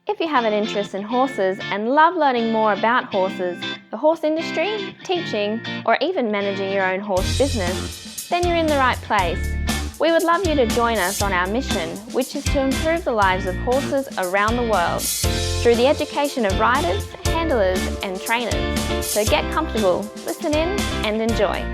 If you have an interest in horses and love learning more about horses, the horse industry, teaching, or even managing your own horse business, then you're in the right place. We would love you to join us on our mission, which is to improve the lives of horses around the world through the education of riders, handlers, and trainers. So get comfortable, listen in, and enjoy.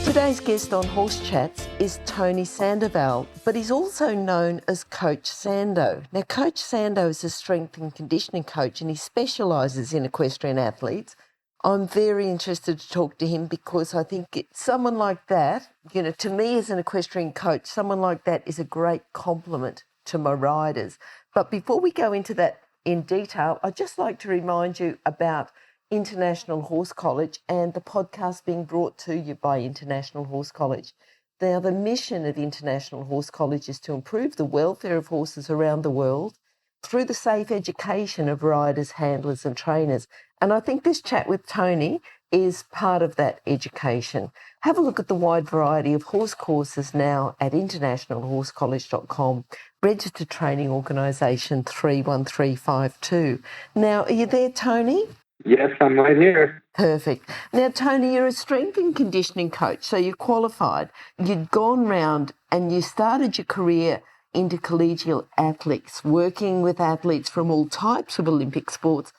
Today's guest on Horse Chats is Tony Sandoval, but he's also known as Coach Sando. Now, Coach Sando is a strength and conditioning coach, and he specialises in equestrian athletes. I'm very interested to talk to him because I think someone like that, to me as an equestrian coach, someone like that is a great compliment to my riders. But before we go into that in detail, I'd just like to remind you about International Horse College and the podcast being brought to you by International Horse College. Now, the mission of International Horse College is to improve the welfare of horses around the world through the safe education of riders, handlers and trainers. And I think this chat with Tony is part of that education. Have a look at the wide variety of horse courses now at internationalhorsecollege.com, registered training organisation 31352. Now, are you there, Tony? Yes, I'm right here. Perfect. Now, Tony, you're a strength and conditioning coach, so you're qualified. You'd gone round and you started your career into collegiate athletics, working with athletes from all types of Olympic sports,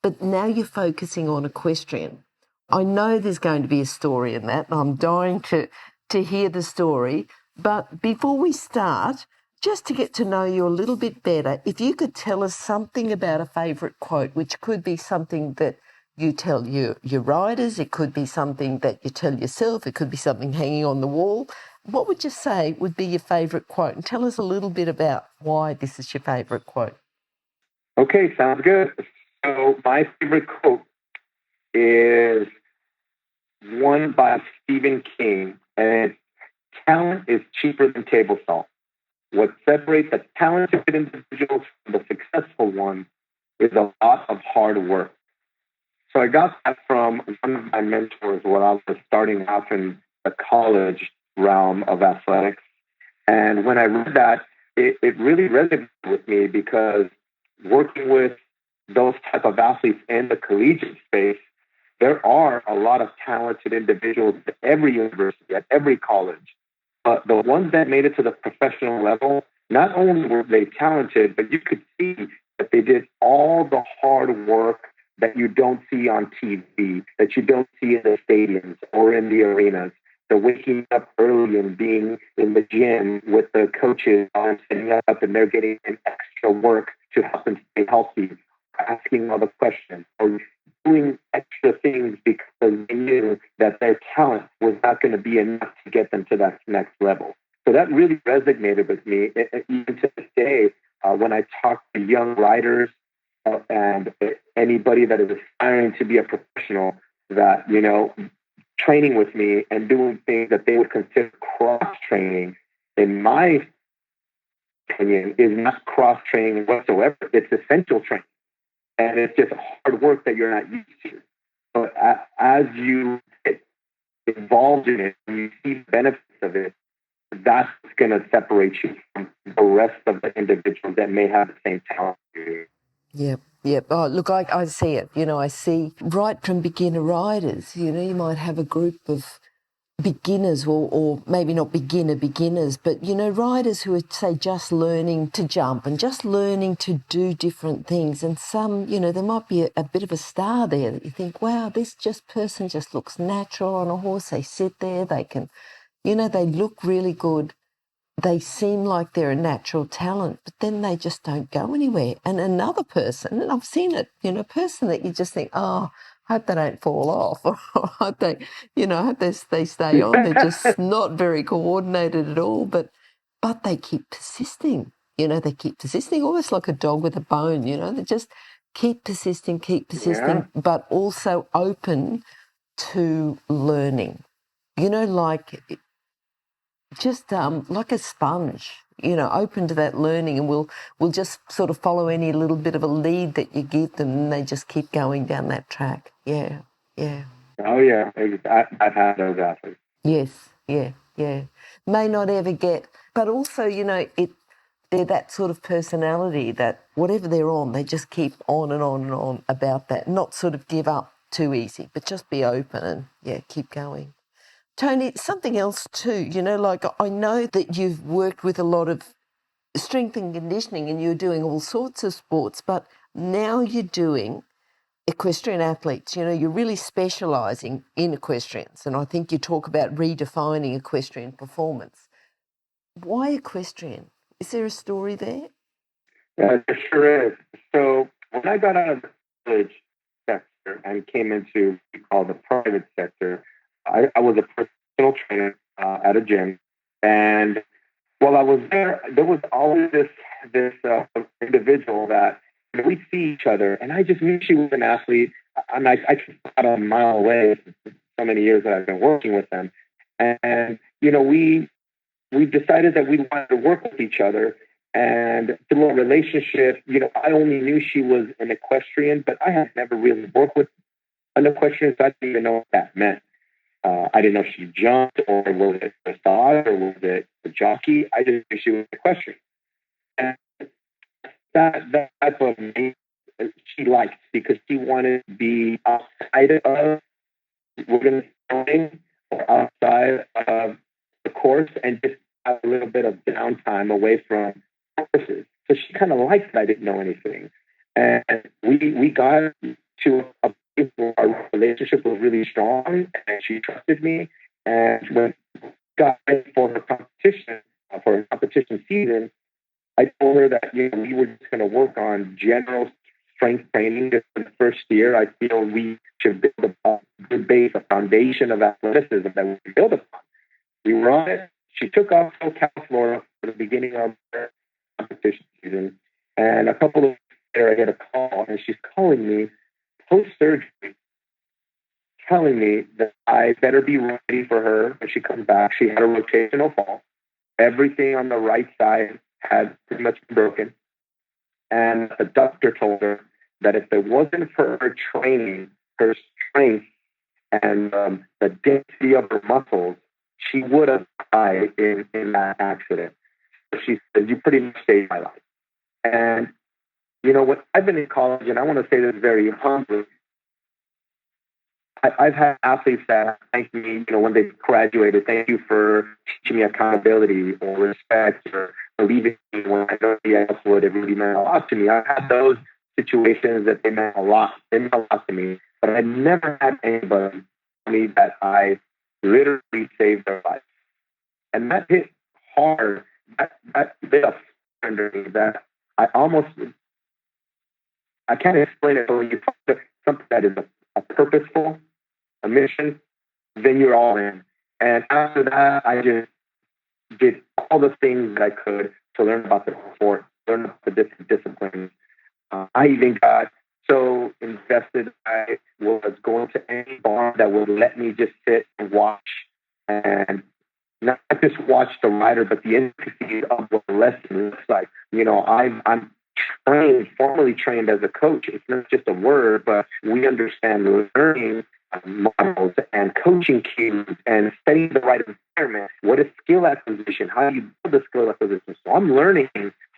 but now you're focusing on equestrian. I know there's going to be a story in that, and I'm dying to hear the story. But before we start, just to get to know you a little bit better, if you could tell us something about a favourite quote, which could be something that you tell your riders, it could be something that you tell yourself, it could be something hanging on the wall. What would you say would be your favourite quote? And tell us a little bit about why this is your favourite quote. Okay, sounds good. So my favorite quote is one by Stephen King, and it's, "Talent is cheaper than table salt. What separates a talented individual from the successful one is a lot of hard work." So I got that from one of my mentors when I was starting off in the college realm of athletics. And when I read that, it really resonated with me because working with those type of athletes in the collegiate space, there are a lot of talented individuals at every university, at every college. But the ones that made it to the professional level, not only were they talented, but you could see that they did all the hard work that you don't see on TV, that you don't see in the stadiums or in the arenas. The waking up early and being in the gym with the coaches and setting up, and they're getting an extra work to help them stay healthy, asking all the questions, or doing extra things because they knew that their talent was not going to be enough to get them to that next level. So that really resonated with me. Even to this day, when I talk to young riders and anybody that is aspiring to be a professional, that, training with me and doing things that they would consider cross-training, in my opinion, is not cross-training whatsoever. It's essential training. And it's just hard work that you're not used to. But as you get involved in it and you see the benefits of it, that's going to separate you from the rest of the individuals that may have the same talent. Yep. Oh, look, I see it. I see right from beginner riders, you might have a group of beginners or maybe not beginners, but, riders who are, say, just learning to jump and just learning to do different things. And some, there might be a bit of a star there that you think, wow, this person just looks natural on a horse. They sit there, they can, they look really good. They seem like they're a natural talent, but then they just don't go anywhere. And another person, and I've seen it, a person that you just think, oh, I hope they don't fall off, or I hope they, they stay on. They're just not very coordinated at all, but they keep persisting. They keep persisting, almost like a dog with a bone. They just keep persisting, but also open to learning. Just like a sponge, open to that learning, and we'll just sort of follow any little bit of a lead that you give them, and they just keep going down that track. Yeah. Oh, yeah. I've had those athletes. Yes, yeah. May not ever get, but also, they're that sort of personality that whatever they're on, they just keep on and on and on about that, not sort of give up too easy, but just be open and, keep going. Tony, something else too, like I know that you've worked with a lot of strength and conditioning and you're doing all sorts of sports, but now you're doing equestrian athletes. You're really specialising in equestrians, and I think you talk about redefining equestrian performance. Why equestrian? Is there a story there? Yeah, there sure is. So when I got out of the college sector and came into what we call the private sector, I was a personal trainer at a gym, and while I was there was always this individual that we'd see each other, and I just knew she was an athlete. I could spot a mile away for so many years that I've been working with them, and we decided that we wanted to work with each other. And through a relationship, I only knew she was an equestrian, but I had never really worked with an equestrian, so I didn't even know what that meant. I didn't know if she jumped, or was it a dog, or was it a jockey. I just knew she was an equestrian. And that's what she liked, because she wanted to be outside of organizing or outside of the course and just have a little bit of downtime away from horses. So she kind of liked that I didn't know anything. And we got to a place where our relationship was really strong, and she trusted me. And when we got ready for her competition, for her competition season, I told her that we were just going to work on general strength training just for the first year. I feel we should build a good base, a foundation of athleticism that we can build upon. We were on it. She took off to Ocala, Florida for the beginning of her competition season. And a couple of weeks later, I get a call, and she's calling me post-surgery, telling me that I better be ready for her when she comes back. She had a rotational fall. Everything on the right side had pretty much been broken. And the doctor told her that if it wasn't for her training, her strength, and the density of her muscles, she would have died in that accident. So she said, "You pretty much saved my life." And, when I've been in college, and I want to say this very humbly, I've had athletes that thank me, when they graduated, thank you for teaching me accountability or respect or believing me when I know the else would. It really meant a lot to me. I've had those situations that they meant a lot. They meant a lot to me. But I never had anybody tell me that I literally saved their life. And that hit hard. That bit of under me that I can't explain it, but when you talk to something that is a purposeful, a mission, then you're all in. And after that, I just did all the things that I could to learn about the sport, learn about the different disciplines. I even got so invested, I was going to any barn that would let me just sit and watch, and not just watch the rider, but the intricacies of what the lesson looks like. I'm formally trained as a coach. It's not just a word, but we understand learning models and coaching cues and setting the right environment. What is skill acquisition? How do you build a skill acquisition? So I'm learning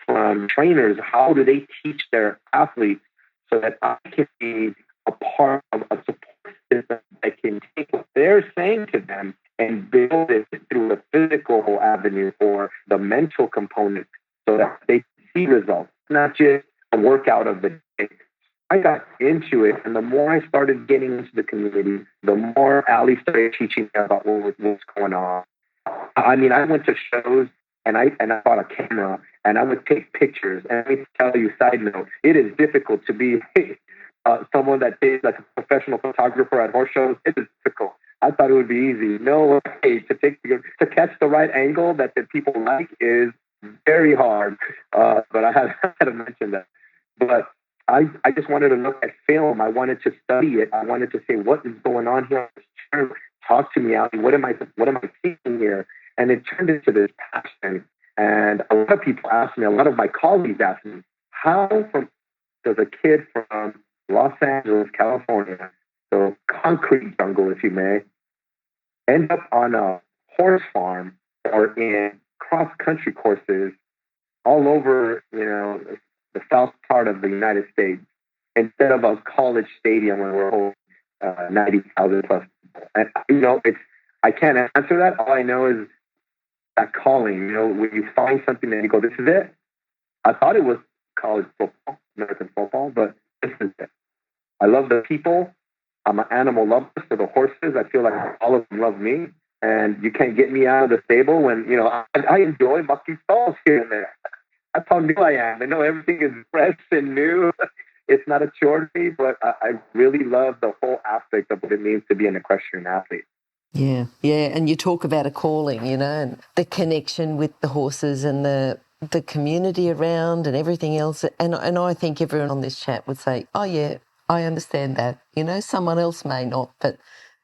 from trainers, how do they teach their athletes so that I can be a part of a support system that can take what they're saying to them and build it through a physical avenue or the mental component so that they see results, not just a workout of the day. I got into it, and the more I started getting into the community, the more Ali started teaching me about what was going on. I went to shows, and I bought a camera, and I would take pictures. And let me tell you, side note, it is difficult to be someone that is like a professional photographer at horse shows. It is difficult. I thought it would be easy. No way. To catch the right angle that the people like is very hard. But I had to mention that. But I just wanted to look at film. I wanted to study it. I wanted to say, what is going on here? Talk to me, Ali. What am I seeing here? And it turned into this passion. And a lot of people ask me, a lot of my colleagues ask me, how does a kid from Los Angeles, California, so concrete jungle, if you may, end up on a horse farm or in cross-country courses all over, the south part of the United States, instead of a college stadium where we're holding 90,000 plus people. And, I can't answer that. All I know is that calling, when you find something and you go, this is it. I thought it was college football, American football, but this is it. I love the people. I'm an animal lover, so the horses, I feel like all of them love me. And you can't get me out of the stable when, I enjoy mucky stalls here and there. That's how new I am. I know everything is fresh and new. It's not a chore to me, but I really love the whole aspect of what it means to be an equestrian athlete. Yeah. And you talk about a calling, and the connection with the horses and the community around and everything else. And I think everyone on this chat would say, oh, yeah, I understand that. Someone else may not, but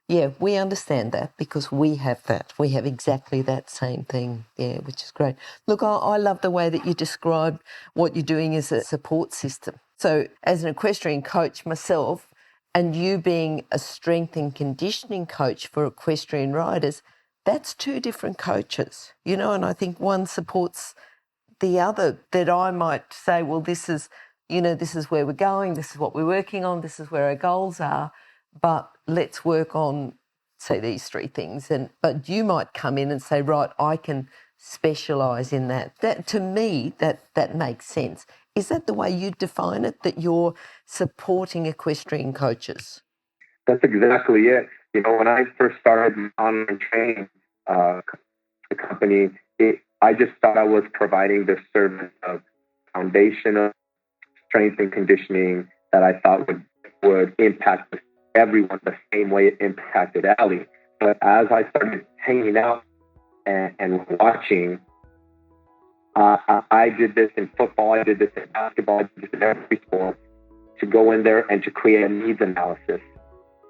yeah, we understand that because we have that. We have exactly that same thing, which is great. Look, I love the way that you describe what you're doing as a support system. So as an equestrian coach myself, and you being a strength and conditioning coach for equestrian riders, that's two different coaches, and I think one supports the other, that I might say, well, this is where we're going, this is what we're working on, this is where our goals are, but let's work on, say, these three things. But you might come in and say, right, I can specialise in that. That, to me, that makes sense. Is that the way you define it, that you're supporting equestrian coaches? That's exactly it. When I first started online training, the company, I just thought I was providing the service of foundational strength and conditioning that I thought would impact everyone the same way it impacted Ali. But as I started hanging out and watching, I did this in football, I did this in basketball, I did this in every sport, to go in there and to create a needs analysis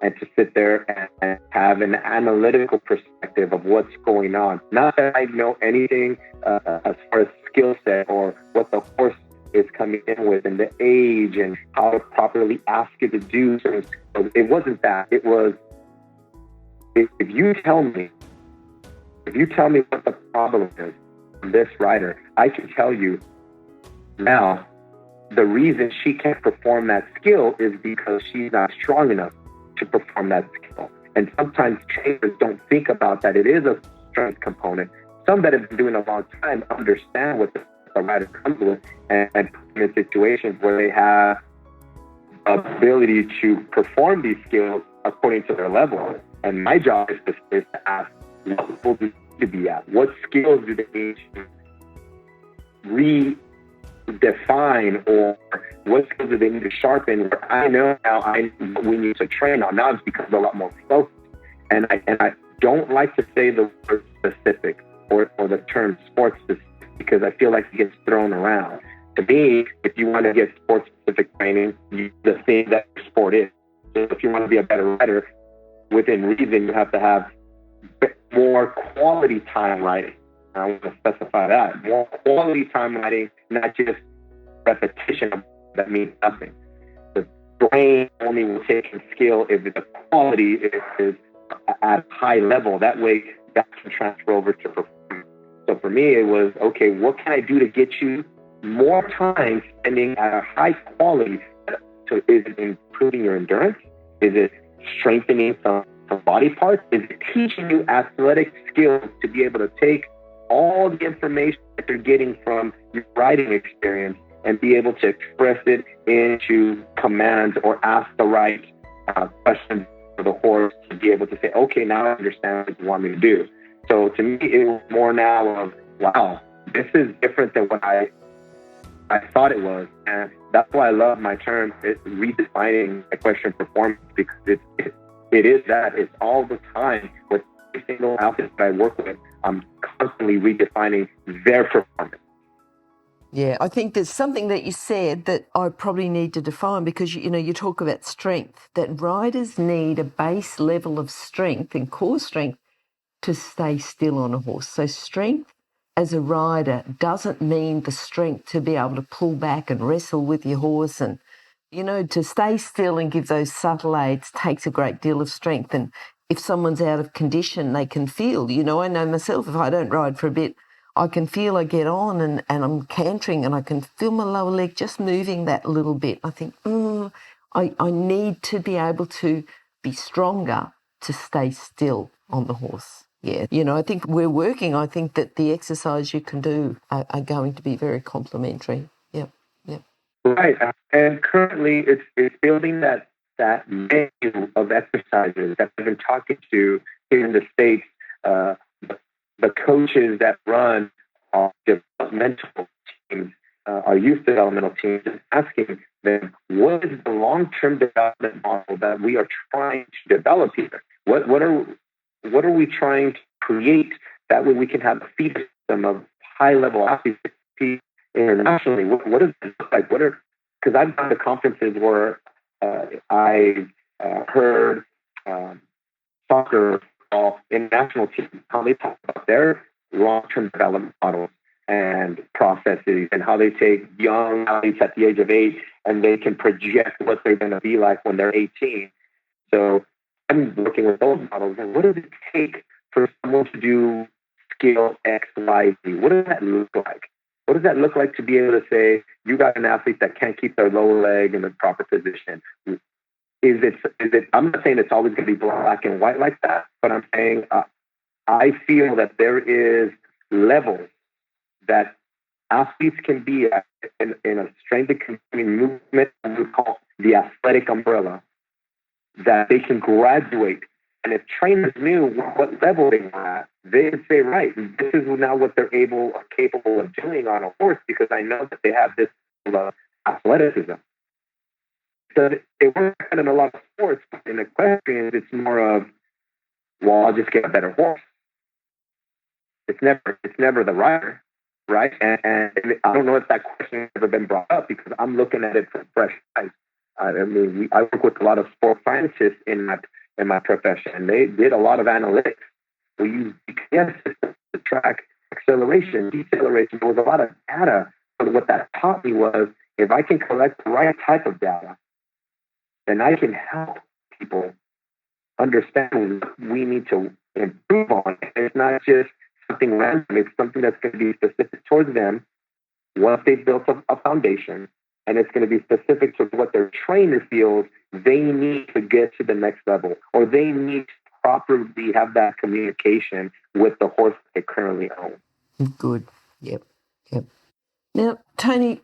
and to sit there and have an analytical perspective of what's going on. Not that I know anything as far as skill set or what the horse is coming in with and the age and how to properly ask it to do certain skills. It wasn't that. It was, if you tell me what the problem is from this rider, I can tell you now the reason she can't perform that skill is because she's not strong enough to perform that skill. And sometimes trainers don't think about that. It is a strength component. Some that have been doing a long time understand what the rider comes with and put them in situations where they have ability to perform these skills according to their level. And my job is to ask, what level do they need to be at? What skills do they need to redefine, or what skills do they need to sharpen? Where I know now we need to train on. Now it's become a lot more focused. And I don't like to say the word specific or the term sports specific, because I feel like it gets thrown around. To me, if you want to get sport-specific training, the thing that your sport is. So if you want to be a better rider, within reason, you have to have more quality time riding. I want to specify that. More quality time riding, not just repetition that means nothing. The brain only will take in skill if the quality is at a high level. That way, that can transfer over to performance. So for me, it was, okay, what can I do to get you more time spending at a high quality? So is it improving your endurance? Is it strengthening some body parts? Is it teaching you athletic skills to be able to take all the information that you're getting from your riding experience and be able to express it into commands or ask the right questions for the horse to be able to say, okay, now I understand what you want me to do. So to me, it was more now of, wow, this is different than what I thought it was. And that's why I love my term, redefining equestrian performance, because it is that. It's all the time with every single athlete that I work with. I'm constantly redefining their performance. Yeah, I think there's something that you said that I probably need to define, because, you talk about strength, that riders need a base level of strength and core strength to stay still on a horse. So strength as a rider doesn't mean the strength to be able to pull back and wrestle with your horse, and, to stay still and give those subtle aids takes a great deal of strength. And if someone's out of condition, they can feel, I know myself, if I don't ride for a bit, I can feel I get on and I'm cantering and I can feel my lower leg just moving that little bit. I think, I need to be able to be stronger to stay still on the horse. Yeah, I think I think that the exercise you can do are going to be very complementary. Yep. Right. And currently it's building that menu of exercises that I've been talking to here in the States, the coaches that run our developmental teams, our youth developmental teams, and asking them, what is the long-term development model that we are trying to develop here? What are we trying to create? That way we can have a feed system of high-level athletes internationally. What does it look like? Because I've gone to conferences where I heard soccer international teams, how they talk about their long-term development models and processes and how they take young athletes at the age of 8 and they can project what they're going to be like when they're 18. So I'm working with those models. And what does it take for someone to do skill X, Y, Z? What does that look like? What does that look like to be able to say, you got an athlete that can't keep their lower leg in the proper position? Is it, I'm not saying it's always going to be black and white like that, but I'm saying I feel that there is levels that athletes can be at in a strength and conditioning movement, and we call the athletic umbrella, that they can graduate. And if trainers knew what level they were at, they would say, right, this is now what they're capable of doing on a horse, because I know that they have this athleticism. So it works in a lot of sports, but in equestrian, it's more of, well, I'll just get a better horse. It's never the rider, right? And I don't know if that question has ever been brought up, because I'm looking at it from fresh eyes. I work with a lot of sports scientists in my profession, and they did a lot of analytics. We use GPS systems to track acceleration, deceleration. There was a lot of data. But what that taught me was, if I can collect the right type of data, then I can help people understand what we need to improve on. It's not just something random. It's something that's going to be specific towards them once they've built a foundation. And it's going to be specific to what their trainer feels they need to get to the next level, or they need to properly have that communication with the horse they currently own. Good. Yep. Now, Tony,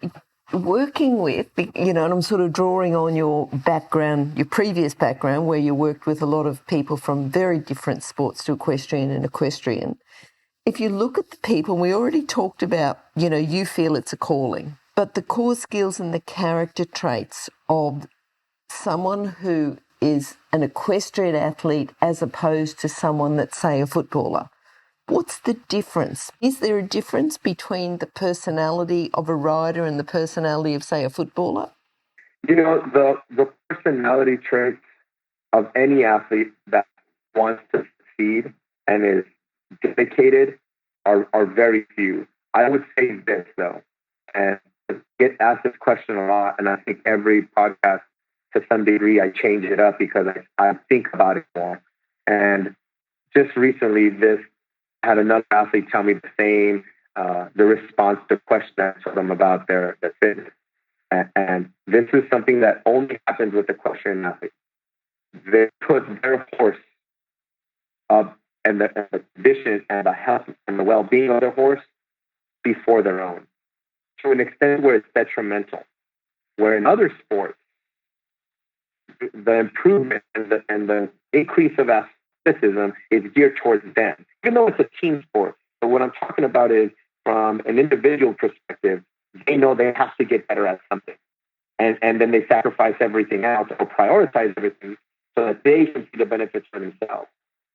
working with, and I'm sort of drawing on your background, your previous background, where you worked with a lot of people from very different sports to equestrian and equestrian. If you look at the people, we already talked about, you feel it's a calling, but the core skills and the character traits of someone who is an equestrian athlete as opposed to someone that's, say, a footballer. What's the difference? Is there a difference between the personality of a rider and the personality of, say, a footballer? The personality traits of any athlete that wants to succeed and is dedicated are very few. I would say this, though, and I get asked this question a lot, and I think every podcast, to some degree, I change it up because I think about it more. And just recently, I had another athlete tell me the same, the response to a question I told them about their fitness. And this is something that only happens with equestrian athletes. They put their horse up and the condition and the health and the well-being of their horse before their own, to an extent where it's detrimental. Where in other sports, the improvement and the increase of athleticism is geared towards them, even though it's a team sport. But what I'm talking about is, from an individual perspective, they know they have to get better at something. And then they sacrifice everything else or prioritize everything so that they can see the benefits for themselves.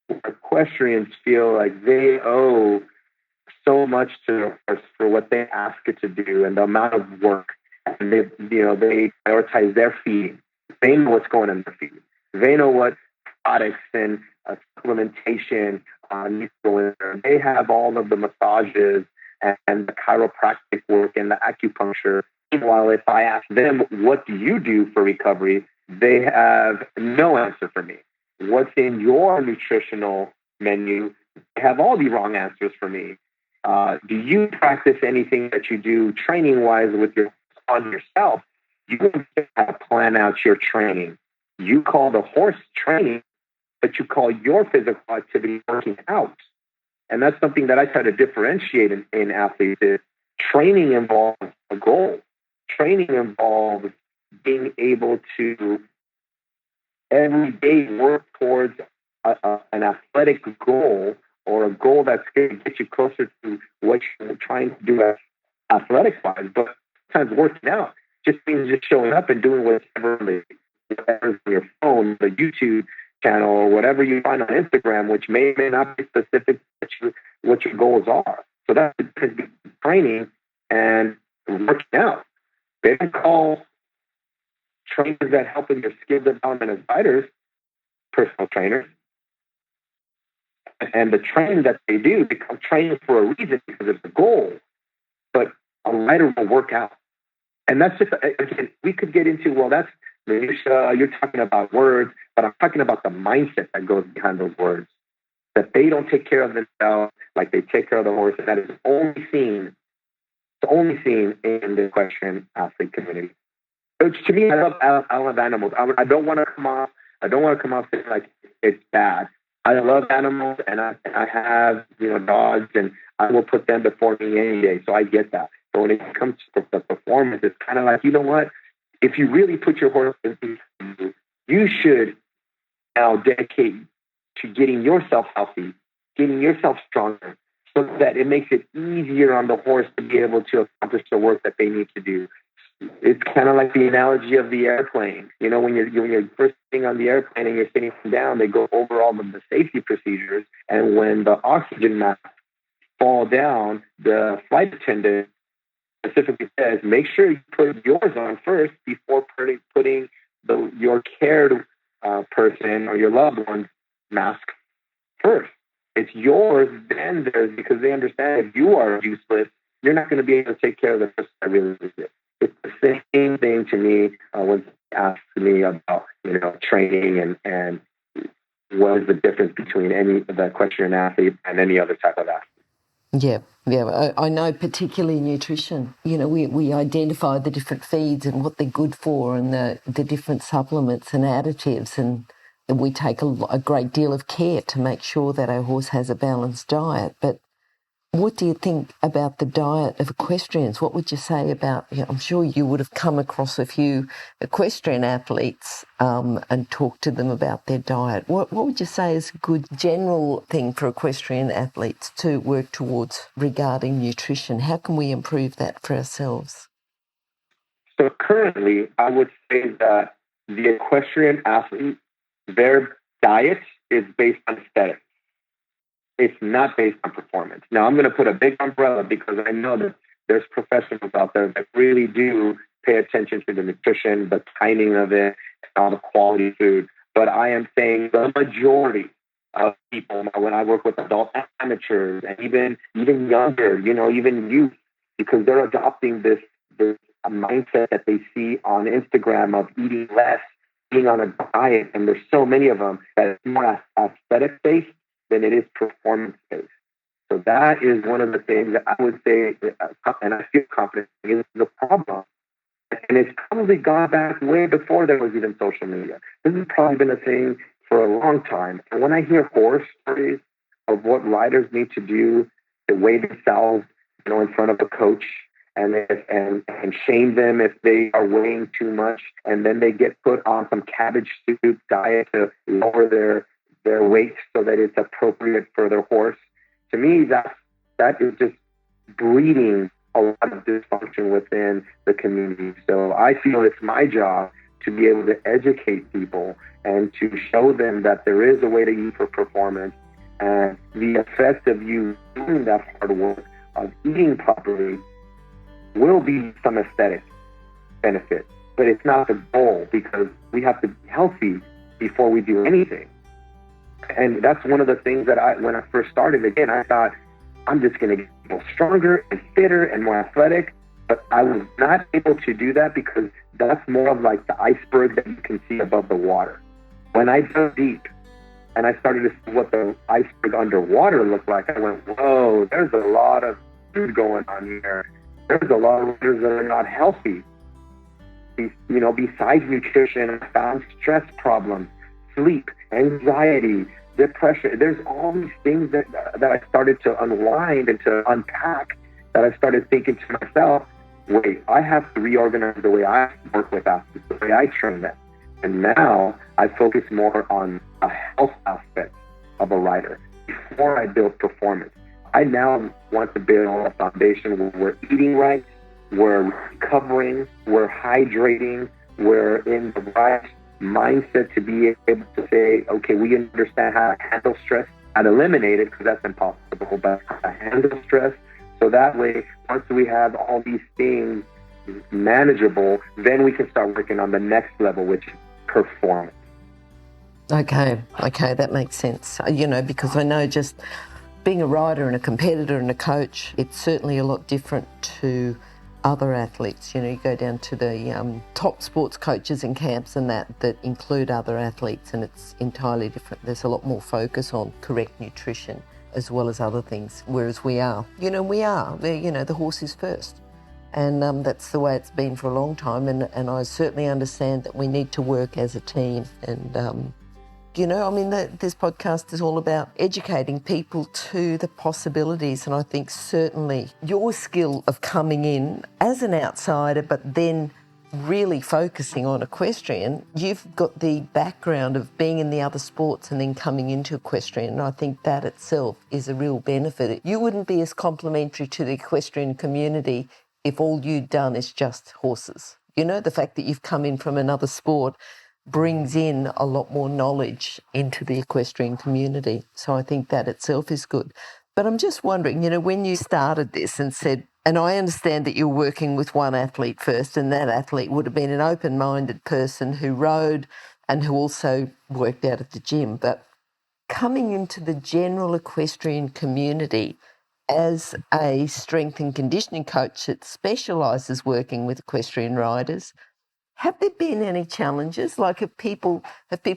Equestrians feel like they owe so much to their horse for what they ask it to do and the amount of work. And they prioritize their feeding. They know what's going in their feed. They know what products and supplementation need to go in there. They have all of the massages and the chiropractic work and the acupuncture. Meanwhile, if I ask them, what do you do for recovery? They have no answer for me. What's in your nutritional menu? They have all the wrong answers for me. do you practice anything that you do training-wise on yourself? You don't have to plan out your training. You call the horse training, but you call your physical activity working out. And that's something that I try to differentiate in athletes is training involves a goal. Training involves being able to every day work towards an athletic goal or a goal that's going to get you closer to what you're trying to do athletic-wise. But sometimes working out just means just showing up and doing whatever's on your phone, the YouTube channel, or whatever you find on Instagram, which may or may not be specific to what your goals are. So that's the difference between training and working out. They don't call trainers that help in your skill development as fighters personal trainers. And the training that they do, they come training for a reason because it's a goal. But a rider will work out. And that's just, again, we could get into, well, that's minutia, you're talking about words, but I'm talking about the mindset that goes behind those words. That they don't take care of themselves like they take care of the horse. And that is only seen in the equestrian athlete community. Which to me, I love animals. I don't want to come off saying like it's bad. I love animals, and I have dogs, and I will put them before me any day. So I get that. But when it comes to the performance, it's kind of like, you know what? If you really put your horse in, you should now dedicate to getting yourself healthy, getting yourself stronger, so that it makes it easier on the horse to be able to accomplish the work that they need to do. It's kind of like the analogy of the airplane. When you're first sitting on the airplane and you're sitting down, they go over all of the safety procedures. And when the oxygen masks fall down, the flight attendant specifically says, make sure you put yours on first before putting your cared person or your loved one's mask first. It's yours, then theirs, because they understand if you are useless, you're not going to be able to take care of the person that really needs it. It's the same thing to me when they ask me about training and what is the difference between the equestrian athlete and any other type of athlete. Yeah. I know particularly nutrition. We identify the different feeds and what they're good for and the different supplements and additives, and we take a great deal of care to make sure that our horse has a balanced diet. But what do you think about the diet of equestrians? What would you say about, I'm sure you would have come across a few equestrian athletes and talked to them about their diet. What would you say is a good general thing for equestrian athletes to work towards regarding nutrition? How can we improve that for ourselves? So currently, I would say that the equestrian athlete, their diet is based on aesthetics. It's not based on performance. Now, I'm going to put a big umbrella because I know that there's professionals out there that really do pay attention to the nutrition, the timing of it, and all the quality food. But I am saying the majority of people, when I work with adult amateurs and even younger, even youth, because they're adopting this mindset that they see on Instagram of eating less, being on a diet, and there's so many of them that it's more aesthetic-based than it is performance-based. So that is one of the things that I would say, and I feel confident is the problem. And it's probably gone back way before there was even social media. This has probably been a thing for a long time. And when I hear horror stories of what riders need to do to weigh themselves, in front of a coach and shame them if they are weighing too much, and then they get put on some cabbage soup diet to lower their weight so that it's appropriate for their horse. To me, that is just breeding a lot of dysfunction within the community. So I feel it's my job to be able to educate people and to show them that there is a way to eat for performance, and the effect of you doing that hard work of eating properly will be some aesthetic benefit, but it's not the goal, because we have to be healthy before we do anything. And that's one of the things that when I first started, again, I thought, I'm just going to get stronger and fitter and more athletic. But I was not able to do that because that's more of like the iceberg that you can see above the water. When I dug deep and I started to see what the iceberg underwater looked like, I went, whoa, there's a lot of food going on here. There's a lot of riders that are not healthy. Besides nutrition, I found stress problems, sleep, anxiety, depression. There's all these things that I started to unwind and to unpack, that I started thinking to myself, wait, I have to reorganize the way I work with athletes, the way I train them. And now I focus more on a health aspect of a rider before I build performance. I now want to build a foundation where we're eating right, we're recovering, we're hydrating, we're in the right mindset to be able to say, okay, we understand how to handle stress, how to eliminate it, because that's impossible, but how to handle stress. So that way, once we have all these things manageable, then we can start working on the next level, which is performance. Okay, that makes sense. Because I know just being a rider and a competitor and a coach, it's certainly a lot different to other athletes. You go down to the top sports coaches and camps and that include other athletes, and it's entirely different. There's a lot more focus on correct nutrition as well as other things, whereas the horse is first. And that's the way it's been for a long time, and I certainly understand that we need to work as a team. And this podcast is all about educating people to the possibilities, and I think certainly your skill of coming in as an outsider but then really focusing on equestrian, you've got the background of being in the other sports and then coming into equestrian, and I think that itself is a real benefit. You wouldn't be as complimentary to the equestrian community if all you'd done is just horses. The fact that you've come in from another sport brings in a lot more knowledge into the equestrian community. So I think that itself is good. But I'm just wondering, when you started this and said, and I understand that you're working with one athlete first, and that athlete would have been an open-minded person who rode and who also worked out at the gym. But coming into the general equestrian community as a strength and conditioning coach that specialises working with equestrian riders, have there been any challenges? Like have people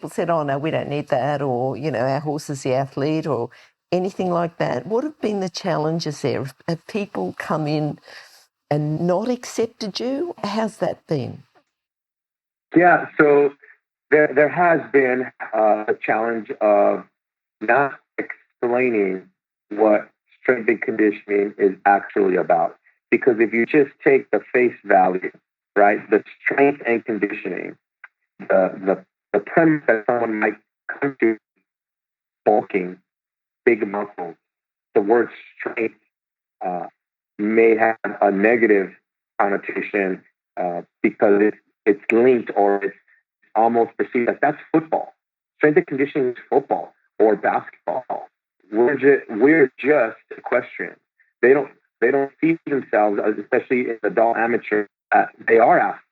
said, oh no, we don't need that, or, our horse is the athlete, or anything like that? What have been the challenges there? Have people come in and not accepted you? How's that been? Yeah, so there has been a challenge of not explaining what strength and conditioning is actually about. Because if you just take the face value, right, the strength and conditioning, the premise that someone might come to bulking, big muscles, the word strength may have a negative connotation because it's linked, or it's almost perceived as that's football. Strength and conditioning is football or basketball. We're just equestrians. They don't see themselves, especially in adult amateur, they are athletes.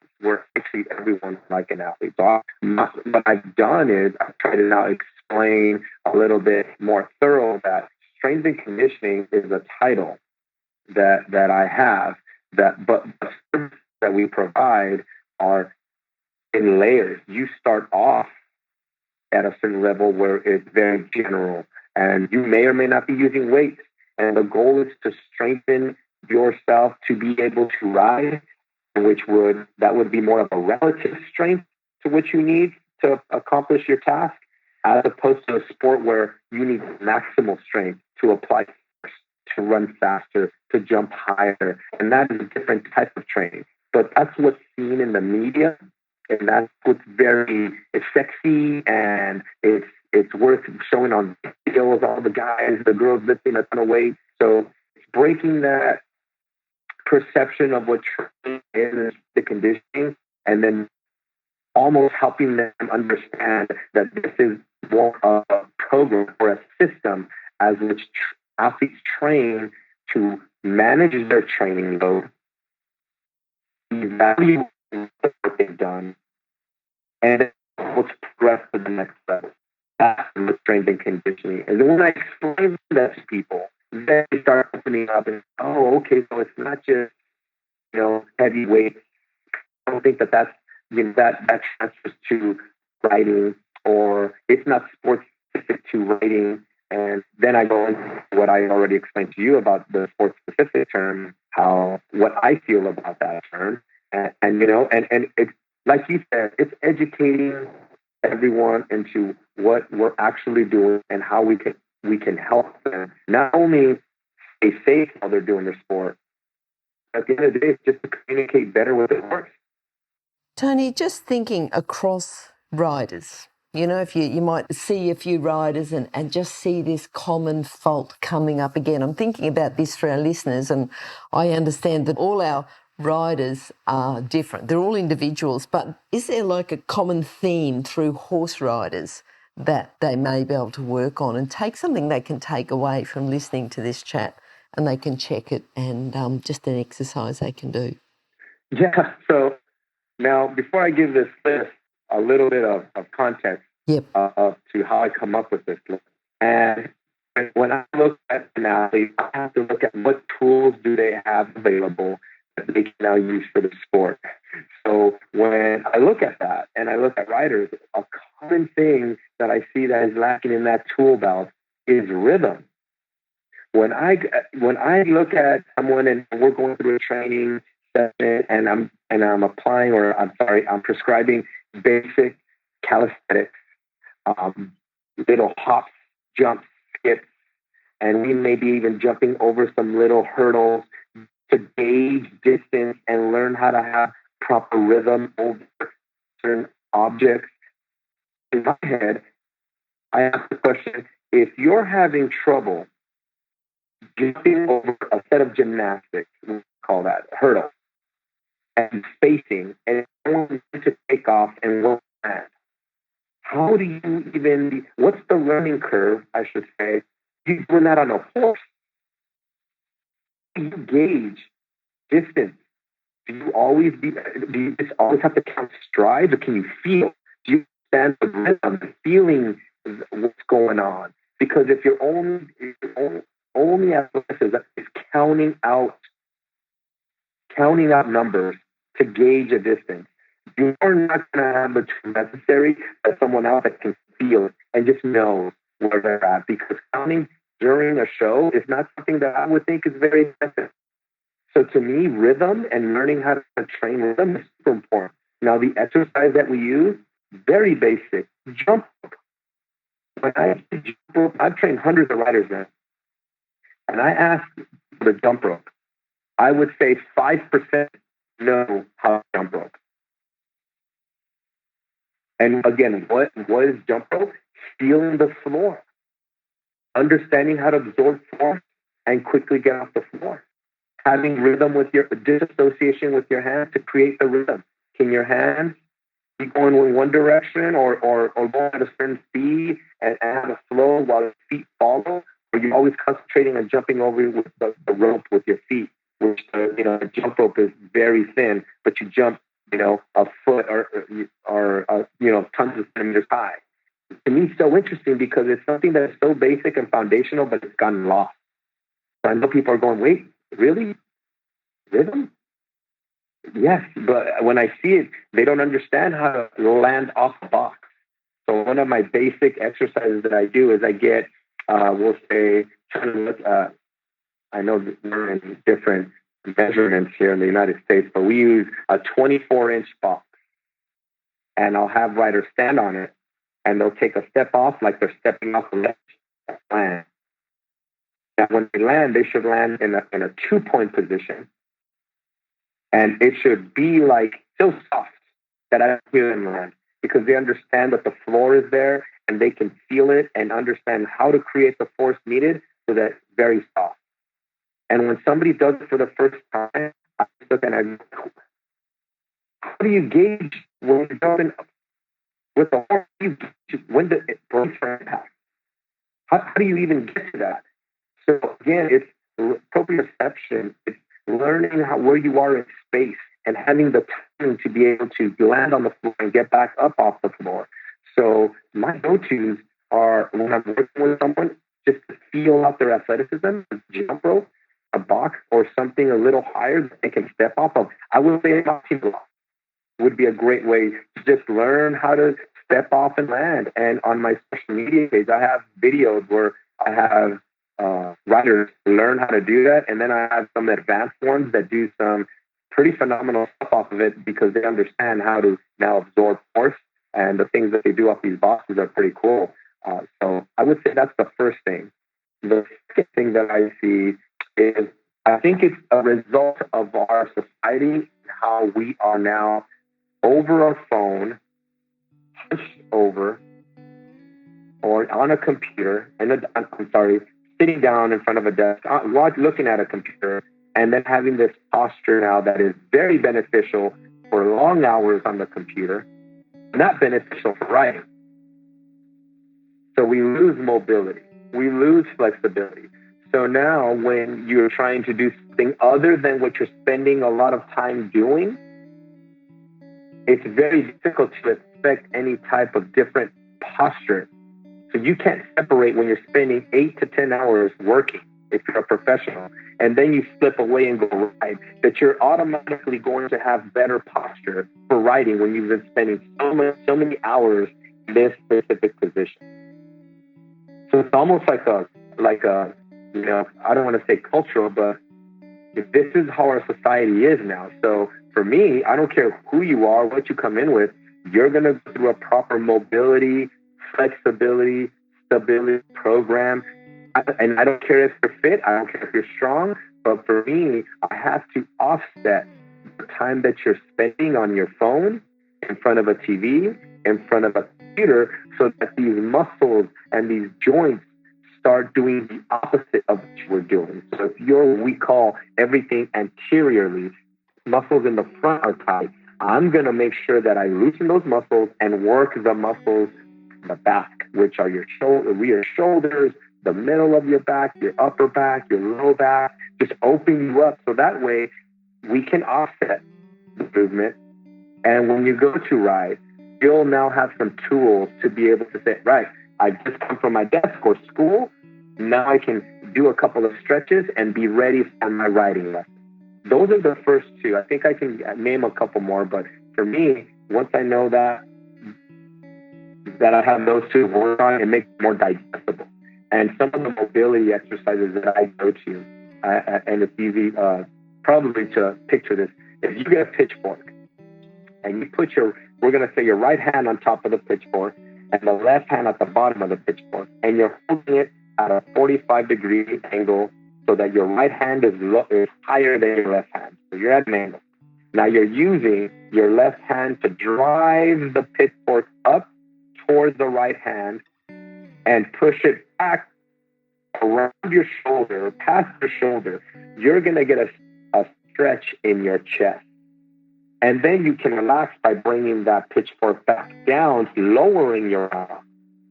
I treat everyone like an athlete. So what I've done is I've tried to now explain a little bit more thorough that strength and conditioning is a title that I have, but the services that we provide are in layers. You start off at a certain level where it's very general, and you may or may not be using weights. And the goal is to strengthen yourself to be able to ride, that would be more of a relative strength to what you need to accomplish your task, as opposed to a sport where you need maximal strength to apply force, to run faster, to jump higher. And that is a different type of training. But that's what's seen in the media, and that's what's it's sexy, and it's worth showing on videos, all the guys, the girls lifting a ton of weight. So it's breaking that perception of what training is, the conditioning, and then almost helping them understand that this is more of a program or a system as which athletes train to manage their training load, evaluate what they've done, and able to progress to the next level. That's what strength and conditioning is. And when I explain that to people, then they start opening up and, oh, okay, so it's not just, heavy weights. I don't think that's, that transfers to riding, or it's not sports specific to writing. And then I go into what I already explained to you about the sport-specific term, what I feel about that term. And it's, like you said, it's educating everyone into what we're actually doing and how we can help them not only stay safe while they're doing their sport. At the end of the day, it's just to communicate better with the horse. Tony, just thinking across riders, if you might see a few riders and just see this common fault coming up again. I'm thinking about this for our listeners, and I understand that all our riders are different. They're all individuals, but is there like a common theme through horse riders that they may be able to work on and take something they can take away from listening to this chat, and they can check it and just an exercise they can do? Yeah, so now before I give this list, a little bit of context to how I come up with this list. And when I look at an athlete, I have to look at what tools do they have available that they can now use for the sport. So when I look at that and I look at riders, a common thing that I see that is lacking in that tool belt is rhythm. When I look at someone and we're going through a training session and I'm prescribing basic calisthenics, little hops, jumps, skips, and we may be even jumping over some little hurdles to gauge distance and learn how to have proper rhythm over certain objects. In my head, I ask the question, if you're having trouble jumping over a set of gymnastics, we call that hurdle, and spacing, and going to take off and roll that, how do you what's the learning curve, I should say, you doing that on a horse? Do you gauge distance? Do you just always have to count strides, or can you feel? Do you understand the rhythm, feeling what's going on? Because if you're only athleticism is counting out numbers to gauge a distance, you are not going to have the tools necessary as someone else that can feel it and just know where they're at. Because counting during a show is not something that I would think is very effective. So to me, rhythm and learning how to train rhythm is super important. Now, the exercise that we use, very basic, jump rope. When I jump rope, I've trained hundreds of riders now. And I ask for the jump rope. I would say 5% know how to jump rope. And again, what is jump rope? Feeling the floor. Understanding how to absorb force and quickly get off the floor. Having rhythm with your disassociation with your hands to create the rhythm. Can your hands be going in one direction or going at a certain speed and have a flow while your feet follow? Or you're always concentrating on jumping over with the rope with your feet, which the jump rope is very thin, but you jump a foot or tons of centimeters high. To me, it's so interesting because it's something that is so basic and foundational, but it's gotten lost. So I know people are going, wait, really? Rhythm? Yes, but when I see it, they don't understand how to land off the box. So one of my basic exercises that I do is I get, we'll say, I know we're in different measurements here in the United States, but we use a 24-inch box. And I'll have riders stand on it, and they'll take a step off like they're stepping off the ledge and land. Now, when they land, they should land in a 2-point position. And it should be like so soft that I don't hear them land, because they understand that the floor is there and they can feel it and understand how to create the force needed so that it's very soft. And when somebody does it for the first time, I look and I go, how do you gauge when you're jumping with the horse? When does it brace for impact? How do you even get to that? So again, it's proprioception. It's learning where you are in space and having the time to be able to land on the floor and get back up off the floor. So my go-tos are when I'm working with someone, just to feel out their athleticism, a jump rope, a box, or something a little higher that they can step off of. I would say a boxing block would be a great way to just learn how to step off and land. And on my social media page, I have videos where I have riders learn how to do that. And then I have some advanced ones that do some pretty phenomenal stuff off of it because they understand how to now absorb force. And the things that they do off these boxes are pretty cool. So I would say that's the first thing. The second thing that I see is I think it's a result of our society, how we are now over our phone, hunched over, or on a computer, sitting down in front of a desk, looking at a computer, and then having this posture now that is very beneficial for long hours on the computer, not beneficial for riding. So we lose mobility, we lose flexibility. So now when you're trying to do something other than what you're spending a lot of time doing, it's very difficult to expect any type of different posture. So you can't separate when you're spending 8 to 10 hours working, if you're a professional, and then you slip away and go ride, that you're automatically going to have better posture for riding when you've been spending so many hours in this specific position. So it's almost like a, I don't want to say cultural, but this is how our society is now. So for me, I don't care who you are, what you come in with, you're going to go through a proper mobility, flexibility, stability program. And I don't care if you're fit, I don't care if you're strong, but for me, I have to offset the time that you're spending on your phone, in front of a TV, in front of a computer, so that these muscles and these joints start doing the opposite of what you were doing. So if we call everything anteriorly, muscles in the front are tight, I'm going to make sure that I loosen those muscles and work the muscles in the back, which are your rear shoulders, the middle of your back, your upper back, your low back, just open you up. So that way we can offset the movement. And when you go to ride, you'll now have some tools to be able to say, right, I just come from my desk or school. Now I can do a couple of stretches and be ready for my riding lesson. Those are the first two. I think I can name a couple more, but for me, once I know that I have those two to work on, it makes it more digestible. And some of the mobility exercises that I go to, and it's easy probably to picture this. If you get a pitchfork and you put we're going to say your right hand on top of the pitchfork and the left hand at the bottom of the pitchfork, and you're holding it at a 45-degree angle so that your right hand is higher than your left hand. So you're at an angle. Now you're using your left hand to drive the pitchfork up towards the right hand and push it back around your shoulder, past your shoulder. You're going to get a stretch in your chest. And then you can relax by bringing that pitchfork back down, lowering your arm.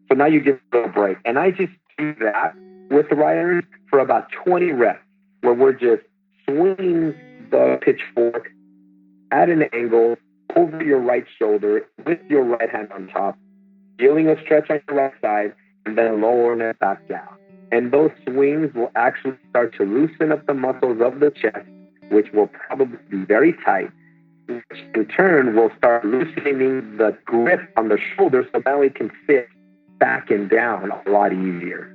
So now you get a little break. And I just do that with the riders for about 20 reps, where we're just swinging the pitchfork at an angle over your right shoulder with your right hand on top, feeling a stretch on your right side, and then lowering it back down. And those swings will actually start to loosen up the muscles of the chest, which will probably be very tight, which in turn will start loosening the grip on the shoulder so now it can fit back and down a lot easier.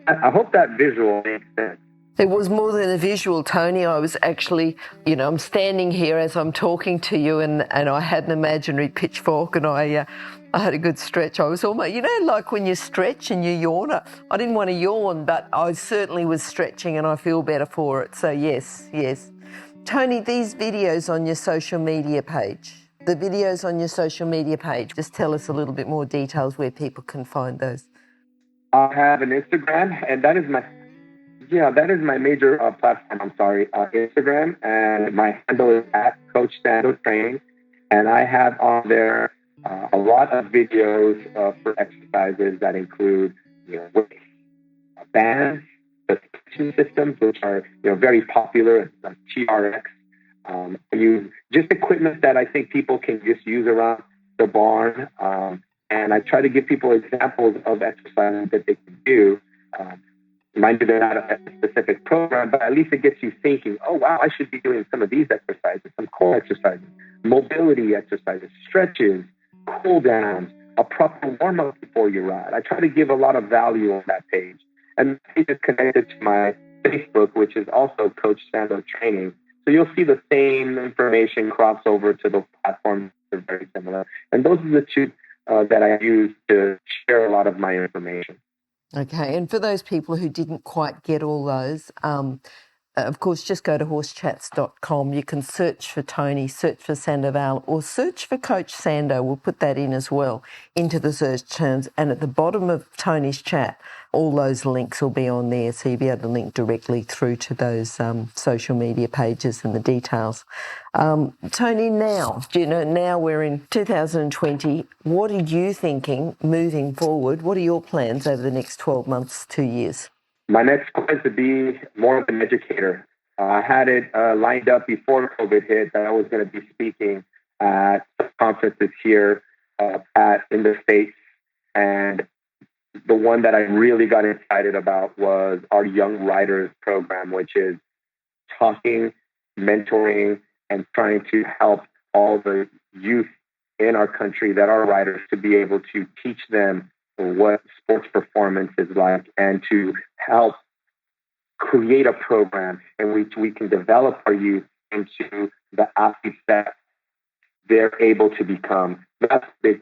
I hope that visual makes sense. It was more than a visual, Tony. I was actually, I'm standing here as I'm talking to you and I had an imaginary pitchfork and I had a good stretch. I was almost, like when you stretch and you yawn. I didn't want to yawn, but I certainly was stretching and I feel better for it. So yes. Tony, these videos on your social media page, just tell us a little bit more details where people can find those. I have an Instagram, and that is my major platform. Instagram, and my handle is at Coach Sandos Training, and I have on there a lot of videos for exercises that include, bands, suspension systems, which are very popular, like TRX. Just equipment that I think people can just use around the barn. And I try to give people examples of exercises that they can do. Mind you, they're not a specific program, but at least it gets you thinking, oh, wow, I should be doing some of these exercises, some core exercises, mobility exercises, stretches, cool downs, a proper warm-up before you ride. I try to give a lot of value on that page. And the page is connected to my Facebook, which is also Coach Sandos Training. So you'll see the same information cross over to those platforms that are very similar. And those are the two that I use to share a lot of my information. Okay, and for those people who didn't quite get all those, of course, just go to horsechats.com. You can search for Tony, search for Sandoval, or search for Coach Sando. We'll put that in as well into the search terms. And at the bottom of Tony's chat, all those links will be on there, so you'll be able to link directly through to those social media pages and the details. Tony, now we're in 2020. What are you thinking moving forward? What are your plans over the next 12 months, 2 years? My next goal is to be more of an educator. I had it lined up before COVID hit that I was going to be speaking at conferences here in the States. And the one that I really got excited about was our Young Riders program, which is talking, mentoring, and trying to help all the youth in our country that are riders to be able to teach them what sports performance is like and to help create a program in which we can develop our youth into the athletes that they're able to become. That's the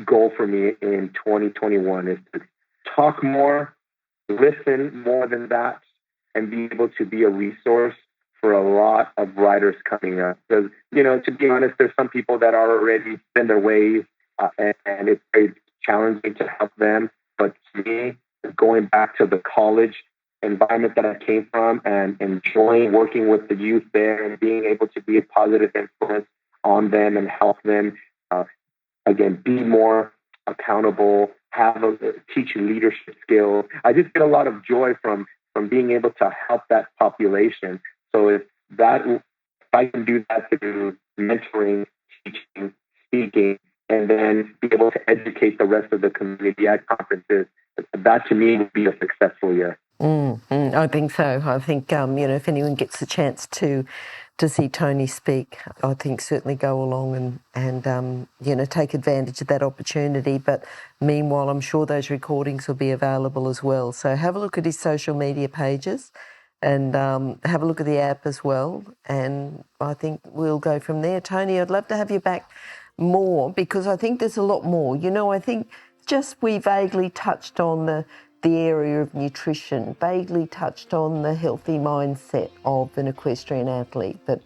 goal for me in 2021 is to talk more, listen more than that, and be able to be a resource for a lot of riders coming up. Because, to be honest, there's some people that are already in their ways and it's very challenging to help them. But to me, going back to the college environment that I came from and enjoying working with the youth there and being able to be a positive influence on them and help them, again, be more accountable, teach leadership skills. I just get a lot of joy from being able to help that population. So if I can do that through mentoring, teaching, speaking, and then be able to educate the rest of the community at conferences, that to me would be a successful year. I think so. I think, if anyone gets a chance to see Tony speak, I think certainly go along and take advantage of that opportunity. But meanwhile, I'm sure those recordings will be available as well. So have a look at his social media pages and have a look at the app as well. And I think we'll go from there. Tony, I'd love to have you back more because I think there's a lot more. I think just we vaguely touched on the area of nutrition, vaguely touched on the healthy mindset of an equestrian athlete. But,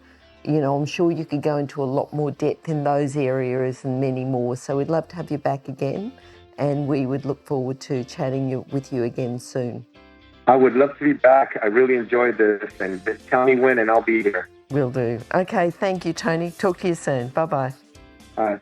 I'm sure you could go into a lot more depth in those areas and many more. So we'd love to have you back again. And we would look forward to chatting with you again soon. I would love to be back. I really enjoyed this. And just tell me when and I'll be here. Will do. Okay, thank you, Tony. Talk to you soon. Bye-bye. Bye.